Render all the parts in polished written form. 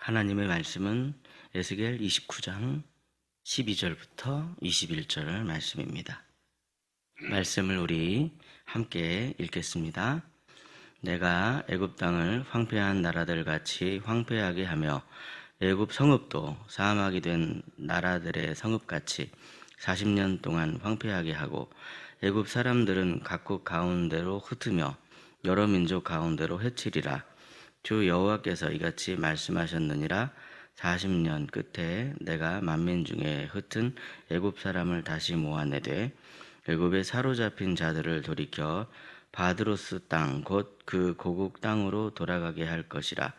하나님의 말씀은 에스겔 29장 12절부터 21절 말씀입니다. 말씀을 우리 함께 읽겠습니다. 내가 애굽 땅을 황폐한 나라들 같이 황폐하게 하며 애굽 성읍도 사막이 된 나라들의 성읍같이 40년 동안 황폐하게 하고 애굽 사람들은 각국 가운데로 흩으며 여러 민족 가운데로 헤치리라. 주 여호와께서 이같이 말씀하셨느니라. 40년 끝에 내가 만민 중에 흩은 애굽 사람을 다시 모아내되 애굽에 사로잡힌 자들을 돌이켜 바드로스 땅 곧 그 고국 땅으로 돌아가게 할 것이라.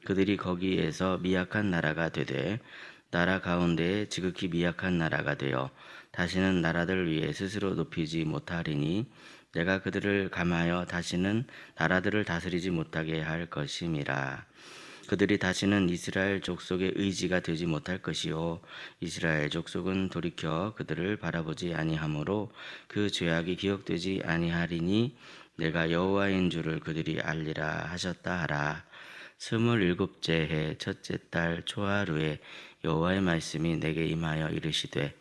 그들이 거기에서 미약한 나라가 되되 나라 가운데에 지극히 미약한 나라가 되어 다시는 나라들 위에 스스로 높이지 못하리니 내가 그들을 감하여 다시는 나라들을 다스리지 못하게 할 것임이라. 그들이 다시는 이스라엘 족속의 의지가 되지 못할 것이요 이스라엘 족속은 돌이켜 그들을 바라보지 아니하므로 그 죄악이 기억되지 아니하리니 내가 여호와인 줄을 그들이 알리라 하셨다 하라. 27째 해 첫째 달 초하루에 여호와의 말씀이 내게 임하여 이르시되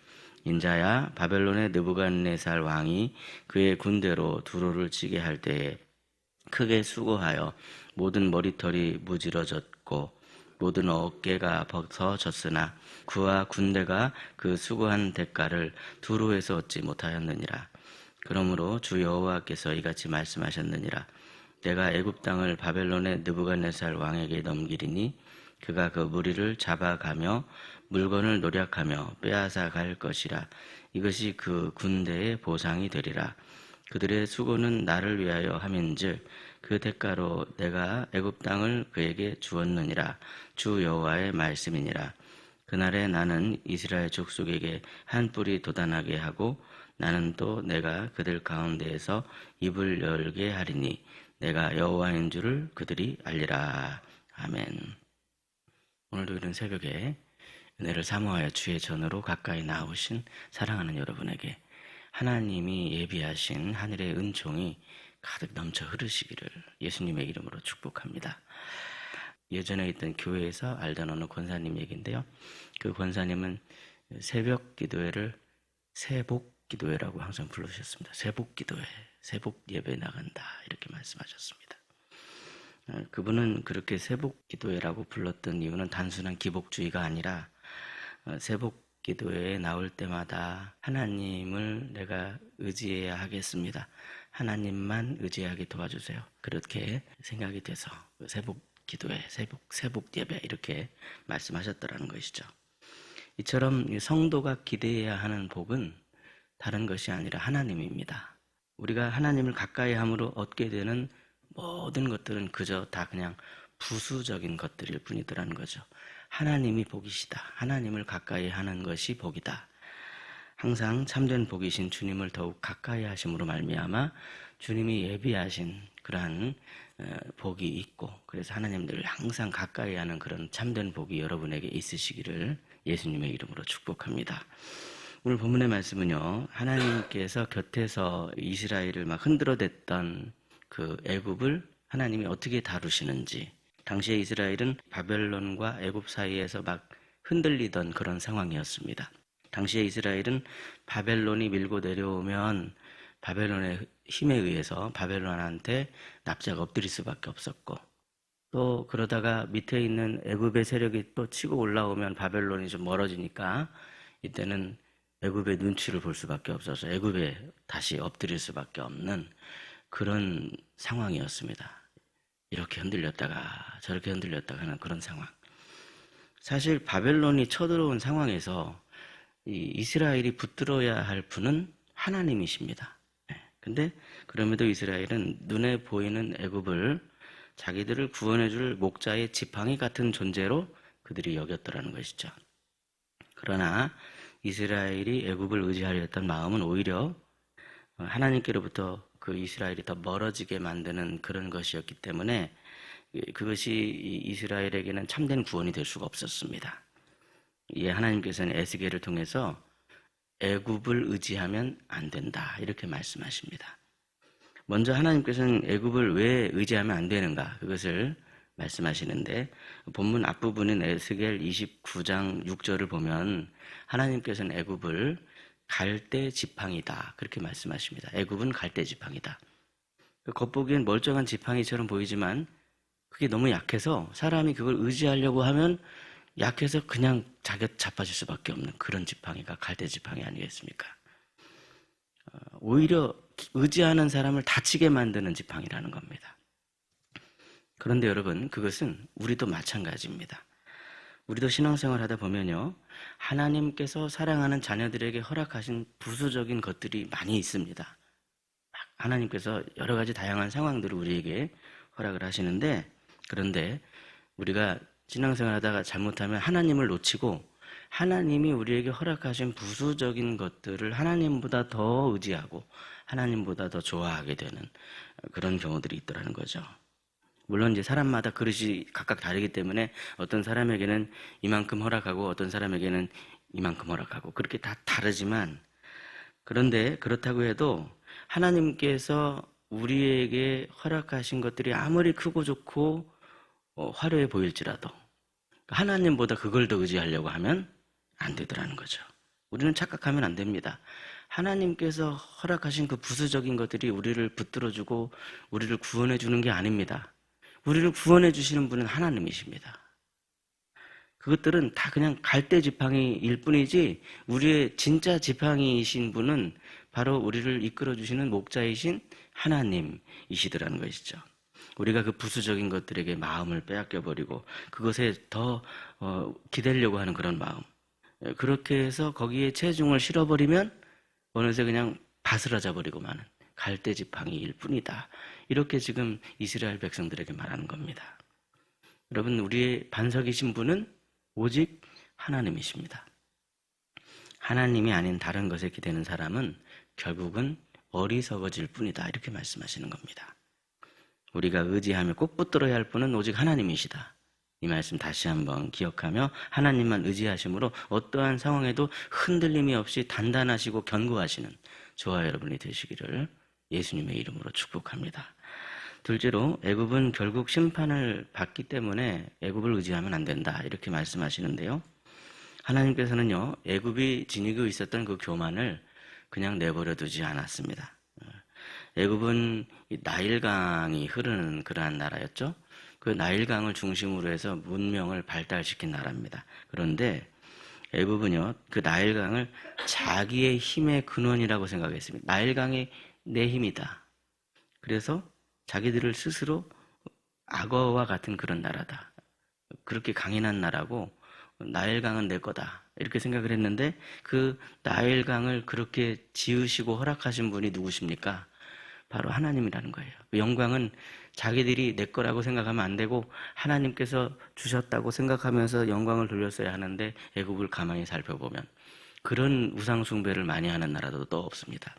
인자야, 바벨론의 느부갓네살 왕이 그의 군대로 두로를 치게 할 때에 크게 수고하여 모든 머리털이 무지러졌고 모든 어깨가 벗어졌으나 그와 군대가 그 수고한 대가를 두로에서 얻지 못하였느니라. 그러므로 주 여호와께서 이같이 말씀하셨느니라. 내가 애굽 땅을 바벨론의 느부갓네살 왕에게 넘기리니 그가 그 무리를 잡아가며 물건을 노략하며 빼앗아 갈 것이라. 이것이 그 군대의 보상이 되리라. 그들의 수고는 나를 위하여 함인즉 그 대가로 내가 애굽 땅을 그에게 주었느니라. 주 여호와의 말씀이니라. 그날에 나는 이스라엘 족속에게 한 뿔이 돋아나게 하고 나는 또 내가 그들 가운데에서 입을 열게 하리니 내가 여호와인 줄을 그들이 알리라. 아멘. 오늘도 이른 새벽에 은혜를 사모하여 주의 전으로 가까이 나오신 사랑하는 여러분에게 하나님이 예비하신 하늘의 은총이 가득 넘쳐 흐르시기를 예수님의 이름으로 축복합니다. 예전에 있던 교회에서 알던 어느 권사님 얘기인데요. 그 권사님은 새벽 기도회를 새복 기도회라고 항상 부르셨습니다. 새복 기도회, 새복 예배 나간다 이렇게 말씀하셨습니다. 그분은 그렇게 새복 기도회라고 불렀던 이유는 단순한 기복주의가 아니라 새복 기도회에 나올 때마다 하나님을 내가 의지해야 하겠습니다. 하나님만 의지하게 도와주세요. 그렇게 생각이 돼서 새복 기도회, 새복 예배 이렇게 말씀하셨더라는 것이죠. 이처럼 성도가 기대해야 하는 복은 다른 것이 아니라 하나님입니다. 우리가 하나님을 가까이 함으로 얻게 되는 모든 것들은 그저 다 그냥 부수적인 것들일 뿐이더라는 거죠. 하나님이 복이시다. 하나님을 가까이 하는 것이 복이다. 항상 참된 복이신 주님을 더욱 가까이 하심으로 말미암아 주님이 예비하신 그러한 복이 있고 그래서 하나님들을 항상 가까이 하는 그런 참된 복이 여러분에게 있으시기를 예수님의 이름으로 축복합니다. 오늘 본문의 말씀은요. 하나님께서 곁에서 이스라엘을 막 흔들어댔던 그 애굽을 하나님이 어떻게 다루시는지 당시에 이스라엘은 바벨론과 애굽 사이에서 막 흔들리던 그런 상황이었습니다. 당시에 이스라엘은 바벨론이 밀고 내려오면 바벨론의 힘에 의해서 바벨론한테 납작 엎드릴 수밖에 없었고 또 그러다가 밑에 있는 애굽의 세력이 또 치고 올라오면 바벨론이 좀 멀어지니까 이때는 애굽의 눈치를 볼 수밖에 없어서 애굽에 다시 엎드릴 수밖에 없는 그런 상황이었습니다. 이렇게 흔들렸다가 저렇게 흔들렸다가 하는 그런 상황. 사실 바벨론이 쳐들어온 상황에서 이스라엘이 붙들어야 할 분은 하나님이십니다. 근데 그럼에도 이스라엘은 눈에 보이는 애굽을 자기들을 구원해줄 목자의 지팡이 같은 존재로 그들이 여겼더라는 것이죠. 그러나 이스라엘이 애굽을 의지하려 했던 마음은 오히려 하나님께로부터 그 이스라엘이 더 멀어지게 만드는 그런 것이었기 때문에 그것이 이스라엘에게는 참된 구원이 될 수가 없었습니다. 예, 하나님께서는 에스겔을 통해서 애굽을 의지하면 안 된다 이렇게 말씀하십니다. 먼저 하나님께서는 애굽을 왜 의지하면 안 되는가 그것을 말씀하시는데 본문 앞부분인 에스겔 29장 6절을 보면 하나님께서는 애굽을 갈대 지팡이다 그렇게 말씀하십니다. 애굽은 갈대 지팡이다. 겉보기엔 멀쩡한 지팡이처럼 보이지만 그게 너무 약해서 사람이 그걸 의지하려고 하면 약해서 그냥 자빠질 수밖에 없는 그런 지팡이가 갈대 지팡이 아니겠습니까? 오히려 의지하는 사람을 다치게 만드는 지팡이라는 겁니다. 그런데 여러분, 그것은 우리도 마찬가지입니다. 우리도 신앙생활 하다 보면요, 하나님께서 사랑하는 자녀들에게 허락하신 부수적인 것들이 많이 있습니다. 하나님께서 여러 가지 다양한 상황들을 우리에게 허락을 하시는데, 그런데 우리가 신앙생활 하다가 잘못하면 하나님을 놓치고 하나님이 우리에게 허락하신 부수적인 것들을 하나님보다 더 의지하고 하나님보다 더 좋아하게 되는 그런 경우들이 있더라는 거죠. 물론 이제 사람마다 그릇이 각각 다르기 때문에 어떤 사람에게는 이만큼 허락하고 어떤 사람에게는 이만큼 허락하고 그렇게 다 다르지만, 그런데 그렇다고 해도 하나님께서 우리에게 허락하신 것들이 아무리 크고 좋고 화려해 보일지라도 하나님보다 그걸 더 의지하려고 하면 안 되더라는 거죠. 우리는 착각하면 안 됩니다. 하나님께서 허락하신 그 부수적인 것들이 우리를 붙들어주고 우리를 구원해 주는 게 아닙니다. 우리를 구원해 주시는 분은 하나님이십니다. 그것들은 다 그냥 갈대 지팡이일 뿐이지 우리의 진짜 지팡이이신 분은 바로 우리를 이끌어 주시는 목자이신 하나님이시더라는 것이죠. 우리가 그 부수적인 것들에게 마음을 빼앗겨버리고 그것에 더 기대려고 하는 그런 마음, 그렇게 해서 거기에 체중을 실어버리면 어느새 그냥 바스라져 버리고 마는 갈대 지팡이일 뿐이다. 이렇게 지금 이스라엘 백성들에게 말하는 겁니다. 여러분, 우리의 반석이신 분은 오직 하나님이십니다. 하나님이 아닌 다른 것에 기대는 사람은 결국은 어리석어질 뿐이다. 이렇게 말씀하시는 겁니다. 우리가 의지하며 꼭 붙들어야 할 분은 오직 하나님이시다. 이 말씀 다시 한번 기억하며 하나님만 의지하심으로 어떠한 상황에도 흔들림이 없이 단단하시고 견고하시는 저와 여러분이 되시기를 예수님의 이름으로 축복합니다. 둘째로, 애굽은 결국 심판을 받기 때문에 애굽을 의지하면 안 된다 이렇게 말씀하시는데요. 하나님께서는요, 애굽이 지니고 있었던 그 교만을 그냥 내버려 두지 않았습니다. 애굽은 나일강이 흐르는 그러한 나라였죠. 그 나일강을 중심으로 해서 문명을 발달시킨 나라입니다. 그런데 애굽은요, 그 나일강을 자기의 힘의 근원이라고 생각했습니다. 나일강이 내 힘이다. 그래서 자기들을 스스로 악어와 같은 그런 나라다. 그렇게 강인한 나라고 나일강은 내 거다. 이렇게 생각을 했는데 그 나일강을 그렇게 지으시고 허락하신 분이 누구십니까? 바로 하나님이라는 거예요. 영광은 자기들이 내 거라고 생각하면 안 되고 하나님께서 주셨다고 생각하면서 영광을 돌렸어야 하는데 애굽을 가만히 살펴보면 그런 우상 숭배를 많이 하는 나라도 또 없습니다.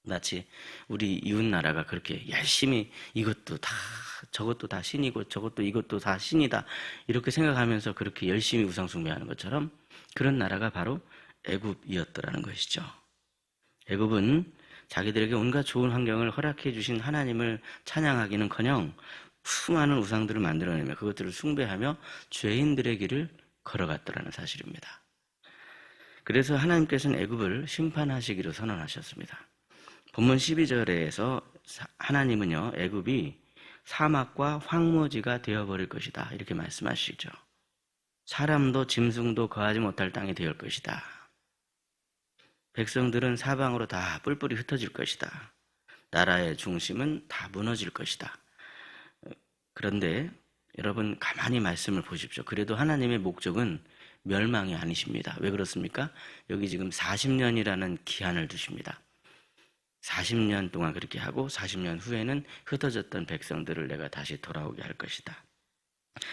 마치 우리 이웃 나라가 그렇게 열심히 이것도 다 저것도 다 신이고 저것도 이것도 다 신이다 이렇게 생각하면서 그렇게 열심히 우상 숭배하는 것처럼 그런 나라가 바로 애굽이었더라는 것이죠. 애굽은 자기들에게 온갖 좋은 환경을 허락해 주신 하나님을 찬양하기는커녕 수많은 우상들을 만들어내며 그것들을 숭배하며 죄인들의 길을 걸어갔더라는 사실입니다. 그래서 하나님께서는 애굽을 심판하시기로 선언하셨습니다. 본문 12절에서 하나님은요, 애굽이 사막과 황무지가 되어버릴 것이다 이렇게 말씀하시죠. 사람도 짐승도 거하지 못할 땅이 되어 것이다. 백성들은 사방으로 다 뿔뿔이 흩어질 것이다. 나라의 중심은 다 무너질 것이다. 그런데 여러분 가만히 말씀을 보십시오. 그래도 하나님의 목적은 멸망이 아니십니다. 왜 그렇습니까? 여기 지금 40년이라는 기한을 두십니다. 40년 동안 그렇게 하고 40년 후에는 흩어졌던 백성들을 내가 다시 돌아오게 할 것이다.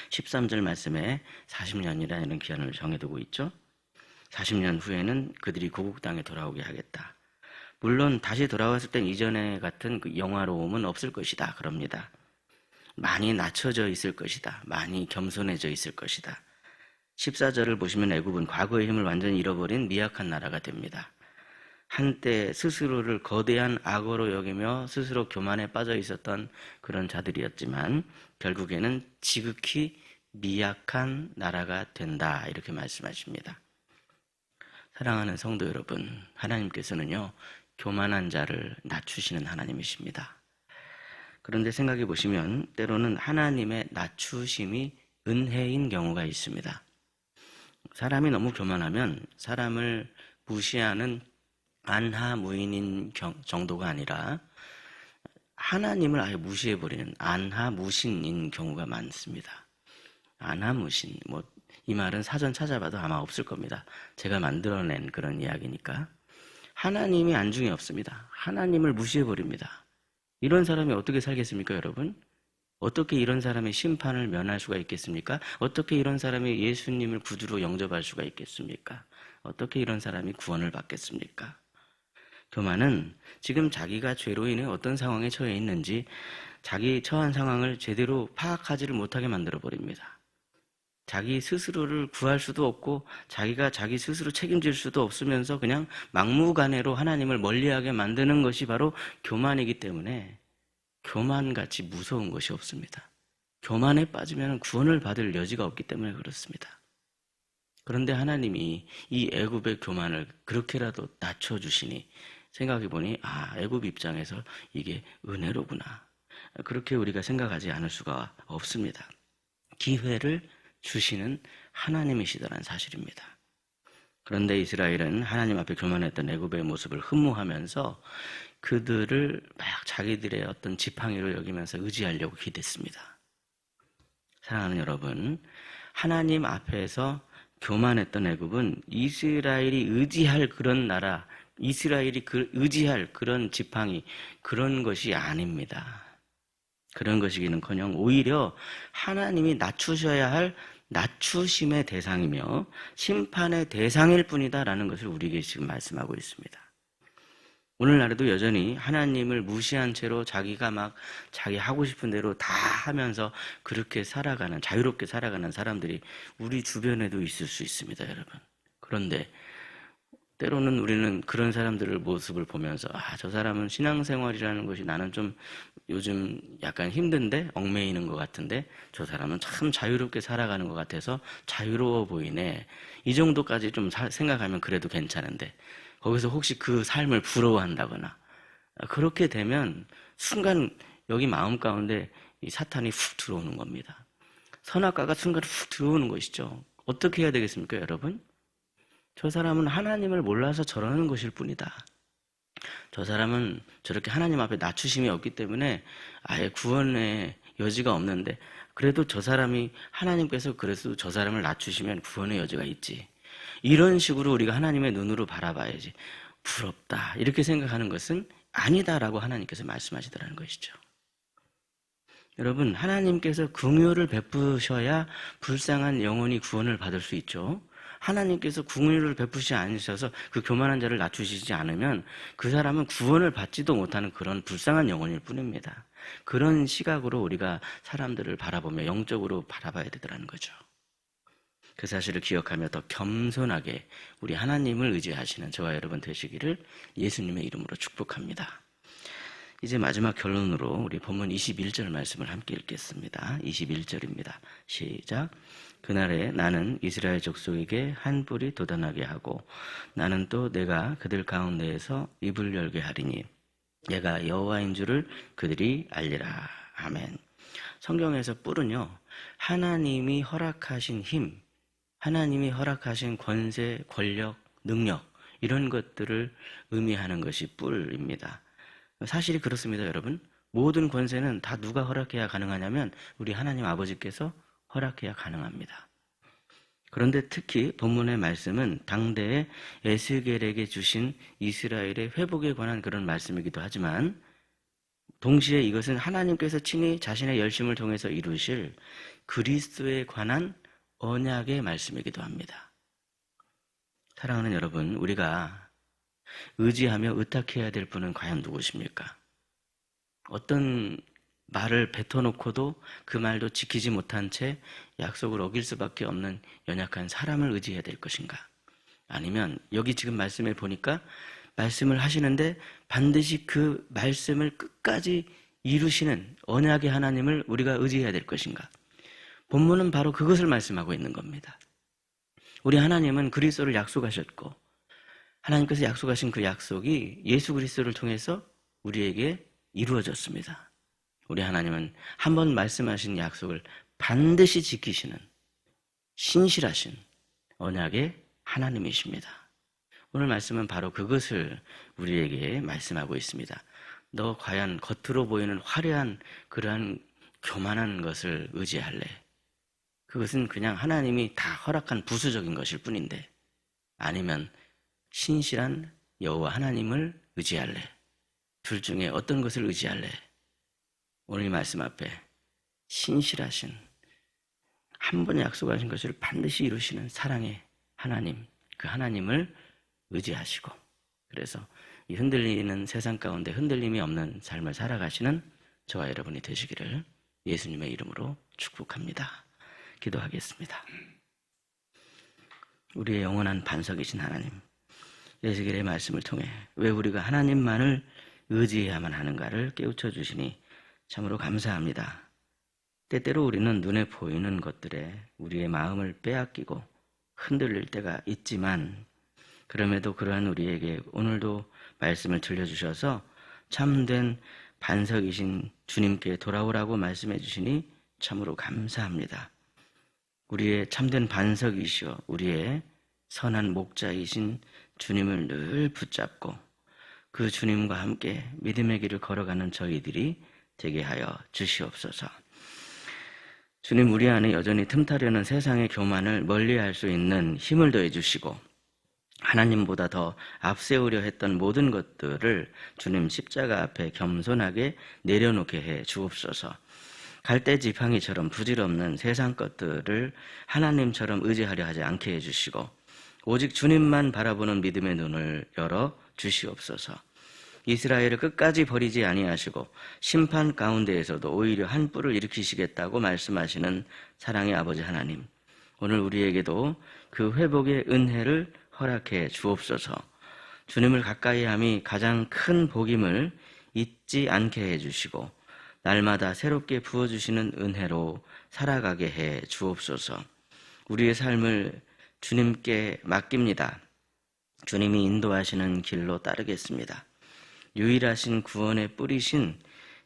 13절 말씀에 40년이라는 기한을 정해두고 있죠. 40년 후에는 그들이 고국 땅에 돌아오게 하겠다. 물론 다시 돌아왔을 땐 이전에 같은 그 영화로움은 없을 것이다. 그럽니다. 많이 낮춰져 있을 것이다. 많이 겸손해져 있을 것이다. 14절을 보시면 애굽은 과거의 힘을 완전히 잃어버린 미약한 나라가 됩니다. 한때 스스로를 거대한 악어로 여기며 스스로 교만에 빠져 있었던 그런 자들이었지만 결국에는 지극히 미약한 나라가 된다, 이렇게 말씀하십니다. 사랑하는 성도 여러분, 하나님께서는요, 교만한 자를 낮추시는 하나님이십니다. 그런데 생각해 보시면 때로는 하나님의 낮추심이 은혜인 경우가 있습니다. 사람이 너무 교만하면 사람을 무시하는 안하무인인 정도가 아니라 하나님을 아예 무시해버리는 안하무신인 경우가 많습니다. 안하무신, 이 말은 사전 찾아봐도 아마 없을 겁니다. 제가 만들어낸 그런 이야기니까. 하나님이 안중에 없습니다. 하나님을 무시해버립니다. 이런 사람이 어떻게 살겠습니까, 여러분? 어떻게 이런 사람의 심판을 면할 수가 있겠습니까? 어떻게 이런 사람이 예수님을 구주로 영접할 수가 있겠습니까? 어떻게 이런 사람이 구원을 받겠습니까? 교만은 지금 자기가 죄로 인해 어떤 상황에 처해 있는지 자기 처한 상황을 제대로 파악하지를 못하게 만들어버립니다. 자기 스스로를 구할 수도 없고 자기가 자기 스스로 책임질 수도 없으면서 그냥 막무가내로 하나님을 멀리하게 만드는 것이 바로 교만이기 때문에 교만같이 무서운 것이 없습니다. 교만에 빠지면 구원을 받을 여지가 없기 때문에 그렇습니다. 그런데 하나님이 이 애굽의 교만을 그렇게라도 낮춰주시니 생각해보니 애굽 입장에서 이게 은혜로구나. 그렇게 우리가 생각하지 않을 수가 없습니다. 기회를 주시는 하나님이시다는 사실입니다. 그런데 이스라엘은 하나님 앞에 교만했던 애굽의 모습을 흠모하면서 그들을 막 자기들의 어떤 지팡이로 여기면서 의지하려고 기댔습니다. 사랑하는 여러분, 하나님 앞에서 교만했던 애굽은 이스라엘이 의지할 그런 나라, 이스라엘이 의지할 그런 지팡이, 그런 것이 아닙니다. 그런 것이기는커녕 오히려 하나님이 낮추셔야 할 낮추심의 대상이며 심판의 대상일 뿐이다라는 것을 우리에게 지금 말씀하고 있습니다. 오늘날에도 여전히 하나님을 무시한 채로 자기가 막 자기 하고 싶은 대로 다 하면서 그렇게 살아가는, 자유롭게 살아가는 사람들이 우리 주변에도 있을 수 있습니다, 여러분. 그런데 때로는 우리는 그런 사람들의 모습을 보면서 저 사람은 신앙생활이라는 것이 나는 좀 요즘 약간 힘든데 얽매이는 것 같은데 저 사람은 참 자유롭게 살아가는 것 같아서 자유로워 보이네. 이 정도까지 좀 생각하면 그래도 괜찮은데 거기서 혹시 그 삶을 부러워한다거나 그렇게 되면 순간 여기 마음 가운데 이 사탄이 훅 들어오는 겁니다. 선악과가 순간 훅 들어오는 것이죠. 어떻게 해야 되겠습니까, 여러분? 저 사람은 하나님을 몰라서 저러는 것일 뿐이다. 저 사람은 저렇게 하나님 앞에 낮추심이 없기 때문에 아예 구원의 여지가 없는데 그래도 저 사람이 하나님께서 그래서 저 사람을 낮추시면 구원의 여지가 있지. 이런 식으로 우리가 하나님의 눈으로 바라봐야지. 부럽다 이렇게 생각하는 것은 아니다라고 하나님께서 말씀하시더라는 것이죠. 여러분, 하나님께서 긍휼을 베푸셔야 불쌍한 영혼이 구원을 받을 수 있죠. 하나님께서 긍휼을 베푸시지 않으셔서 그 교만한 자를 낮추시지 않으면 그 사람은 구원을 받지도 못하는 그런 불쌍한 영혼일 뿐입니다. 그런 시각으로 우리가 사람들을 바라보며 영적으로 바라봐야 되더라는 거죠. 그 사실을 기억하며 더 겸손하게 우리 하나님을 의지하시는 저와 여러분 되시기를 예수님의 이름으로 축복합니다. 이제 마지막 결론으로 우리 본문 21절 말씀을 함께 읽겠습니다. 21절입니다. 시작. 그날에 나는 이스라엘 족속에게 한 뿔이 돋아나게 하고 나는 또 내가 그들 가운데에서 입을 열게 하리니 얘가 여호와인 줄을 그들이 알리라. 아멘. 성경에서 뿔은요, 하나님이 허락하신 힘, 하나님이 허락하신 권세, 권력, 능력 이런 것들을 의미하는 것이 뿔입니다. 사실이 그렇습니다, 여러분. 모든 권세는 다 누가 허락해야 가능하냐면 우리 하나님 아버지께서 허락해야 가능합니다. 그런데 특히 본문의 말씀은 당대에 에스겔에게 주신 이스라엘의 회복에 관한 그런 말씀이기도 하지만 동시에 이것은 하나님께서 친히 자신의 열심을 통해서 이루실 그리스도에 관한 언약의 말씀이기도 합니다. 사랑하는 여러분, 우리가 의지하며 의탁해야 될 분은 과연 누구십니까? 어떤 말을 뱉어놓고도 그 말도 지키지 못한 채 약속을 어길 수밖에 없는 연약한 사람을 의지해야 될 것인가? 아니면 여기 지금 말씀에 보니까 말씀을 하시는데 반드시 그 말씀을 끝까지 이루시는 언약의 하나님을 우리가 의지해야 될 것인가? 본문은 바로 그것을 말씀하고 있는 겁니다. 우리 하나님은 그리스도를 약속하셨고 하나님께서 약속하신 그 약속이 예수 그리스도를 통해서 우리에게 이루어졌습니다. 우리 하나님은 한번 말씀하신 약속을 반드시 지키시는 신실하신 언약의 하나님이십니다. 오늘 말씀은 바로 그것을 우리에게 말씀하고 있습니다. 너 과연 겉으로 보이는 화려한 그러한 교만한 것을 의지할래? 그것은 그냥 하나님이 다 허락한 부수적인 것일 뿐인데, 아니면 신실한 여호와 하나님을 의지할래? 둘 중에 어떤 것을 의지할래? 오늘 이 말씀 앞에 신실하신, 한 번 약속하신 것을 반드시 이루시는 사랑의 하나님, 그 하나님을 의지하시고, 그래서 이 흔들리는 세상 가운데 흔들림이 없는 삶을 살아가시는 저와 여러분이 되시기를 예수님의 이름으로 축복합니다. 기도하겠습니다. 우리의 영원한 반석이신 하나님, 에스겔의 말씀을 통해 왜 우리가 하나님만을 의지해야만 하는가를 깨우쳐 주시니 참으로 감사합니다. 때때로 우리는 눈에 보이는 것들에 우리의 마음을 빼앗기고 흔들릴 때가 있지만, 그럼에도 그러한 우리에게 오늘도 말씀을 들려주셔서 참된 반석이신 주님께 돌아오라고 말씀해 주시니 참으로 감사합니다. 우리의 참된 반석이시오 우리의 선한 목자이신 주님을 늘 붙잡고 그 주님과 함께 믿음의 길을 걸어가는 저희들이 되게 하여 주시옵소서. 주님, 우리 안에 여전히 틈타려는 세상의 교만을 멀리할 수 있는 힘을 더해 주시고 하나님보다 더 앞세우려 했던 모든 것들을 주님 십자가 앞에 겸손하게 내려놓게 해 주옵소서. 갈대 지팡이처럼 부질없는 세상 것들을 하나님처럼 의지하려 하지 않게 해주시고 오직 주님만 바라보는 믿음의 눈을 열어 주시옵소서. 이스라엘을 끝까지 버리지 아니하시고 심판 가운데에서도 오히려 한 뿔을 일으키시겠다고 말씀하시는 사랑의 아버지 하나님, 오늘 우리에게도 그 회복의 은혜를 허락해 주옵소서. 주님을 가까이함이 가장 큰 복임을 잊지 않게 해주시고 날마다 새롭게 부어주시는 은혜로 살아가게 해 주옵소서. 우리의 삶을 주님께 맡깁니다. 주님이 인도하시는 길로 따르겠습니다. 유일하신 구원의 뿌리신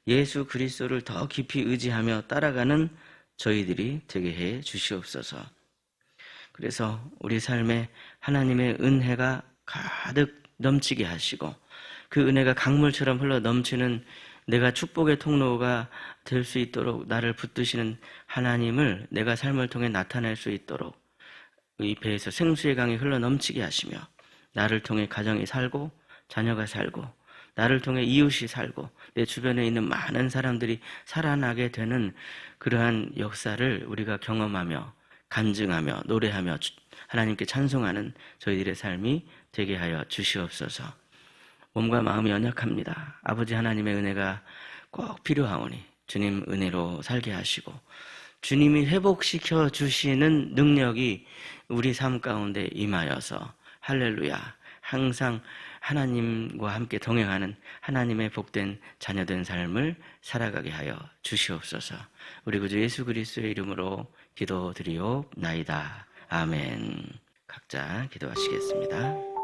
예수 그리스도를 더 깊이 의지하며 따라가는 저희들이 되게 해 주시옵소서. 그래서 우리 삶에 하나님의 은혜가 가득 넘치게 하시고 그 은혜가 강물처럼 흘러 넘치는 내가 축복의 통로가 될 수 있도록 나를 붙드시는 하나님을 내가 삶을 통해 나타낼 수 있도록 이 배에서 생수의 강이 흘러 넘치게 하시며 나를 통해 가정이 살고 자녀가 살고 나를 통해 이웃이 살고 내 주변에 있는 많은 사람들이 살아나게 되는 그러한 역사를 우리가 경험하며 간증하며 노래하며 하나님께 찬송하는 저희들의 삶이 되게 하여 주시옵소서. 몸과 마음이 연약합니다. 아버지 하나님의 은혜가 꼭 필요하오니 주님 은혜로 살게 하시고 주님이 회복시켜 주시는 능력이 우리 삶 가운데 임하여서 할렐루야, 항상 하나님과 함께 동행하는 하나님의 복된 자녀된 삶을 살아가게 하여 주시옵소서. 우리 구주 예수 그리스도의 이름으로 기도드리옵나이다. 아멘. 각자 기도하시겠습니다.